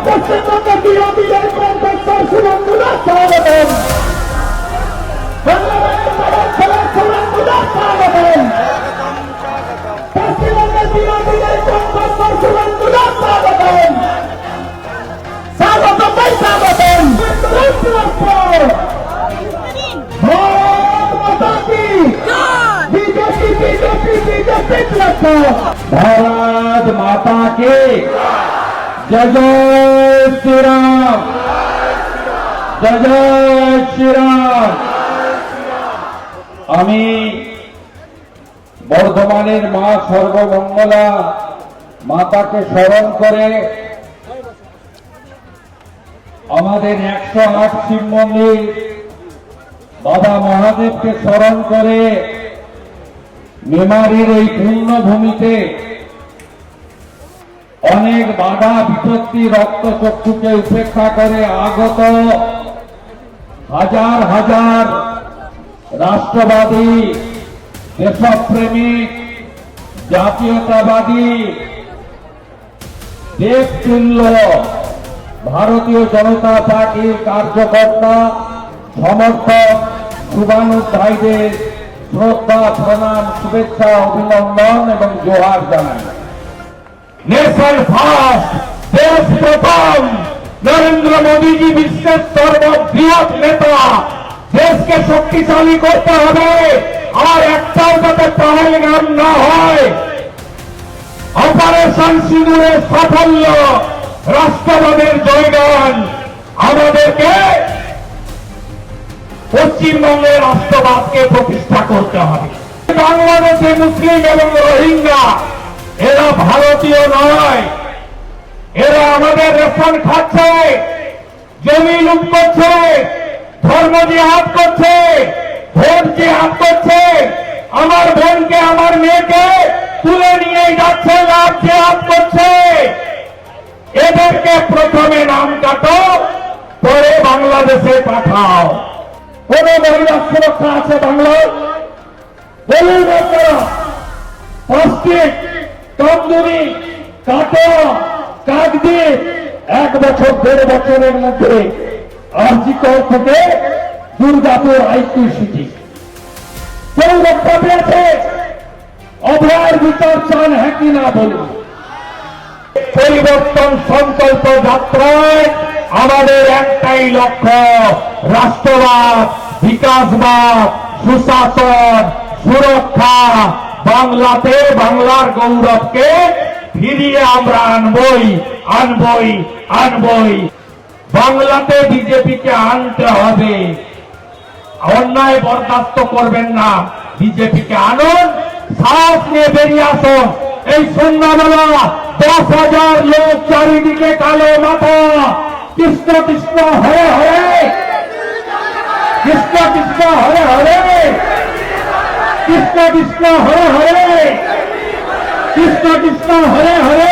পশ্চিমবঙ্গ বিরোধীদের কণ্ঠস্বর শুভেন্দুদা স্বাগতম। শুভেন্দুদা স্বাগতম। পশ্চিমবঙ্গের বিরোধীদের কণ্ঠস্বর শুভেন্দুদা স্বাগতম। স্বাগতম ভাই স্বাগতম। भारत माता के जय जय श्री राम, जय जय श्री राम। আমি বর্ধমানের মা সর্বমঙ্গলা মাতাকে স্মরণ করে আমাদের 108 শিব মন্দির বাবা মহাদেবকে স্মরণ করে মেমারির এই পূর্ণভূমিতে অনেক বাধা বিপত্তি রক্তচক্ষুকে উপেক্ষা করে আগত হাজার হাজার রাষ্ট্রবাদী, দেশপ্রেমিক, জাতীয়তাবাদী, দেশতুল্য ভারতীয় জনতা পার্টির কার্যকর্তা, সমর্থক, শুভানুর ভাইদের শ্রদ্ধা, প্রণাম, শুভেচ্ছা, অভিনন্দন এবং জোহার জানাই। নেশন ফার্স্ট, দেশ প্রথম, নরেন্দ্র মোদীজি বিশ্বের সর্ববৃহৎ নেতা। দেশকে শক্তিশালী করতে হবে, আর একটাও যাতে পহেলগাম না হয়। অপারেশন সিঁদুরের সাফল্য, রাষ্ট্রবাদের জয়গান। আমাদেরকে পশ্চিমবঙ্গের রাষ্ট্রবাদকে প্রতিষ্ঠা করতে হবে। বাংলাদেশে মুসলিম এবং রোহিঙ্গা এরা ভারতীয় নয়, এরা আমাদের রেশন খাচ্ছে, জমি লুট করছে, ধর্ম জিহাদ করছে, ভোট জিহাদ করছে। আমার বোনকে, আমার মেয়েকে তুলে নিয়ে যাচ্ছে, লাভ জিহাদ করছে। এদেরকে প্রথমে নাম কাটো, পরে বাংলাদেশে পাঠাও। কোন মহিলার সুরক্ষা আছে বাংলায়? বলুন আপনারা। প্লাস্টিক, তন্দুরি, কাটোয়া, কাকদ্বীপ 1 বছর 1.5 বছরের মধ্যে আরজিকর থেকে দুর্গাপুর আইকিউ সিটি কেউ রক্ষা পেয়েছে? অভয়ের বিচার চান, হ্যাঁ কি না বলুন। পরিবর্তন সংকল্প যাত্রায় আমাদের একটাই লক্ষ্য, রাষ্ট্রবাদ, বিকাশবাদ, সুশাসন, সুরক্ষা। বাংলাতে বাংলার গৌরবকে ফিরিয়ে আমরা আনবই, আনবই, আনবই। বাংলাতে বিজেপিকে আনতে হবে। অন্যায় বরদাস্ত করবেন না, বিজেপিকে আনুন, সাহস নিয়ে বেরিয়ে আসুন। এই সন্ধ্যাবেলা 10,000 লোক চারিদিকে কালো মাথা, কৃষ্ণ কৃষ্ণ হরে হরে, কৃষ্ণ কৃষ্ণ হরে হরে, কৃষ্ণ কৃষ্ণ হরে হরে, কৃষ্ণ কৃষ্ণ হরে হরে।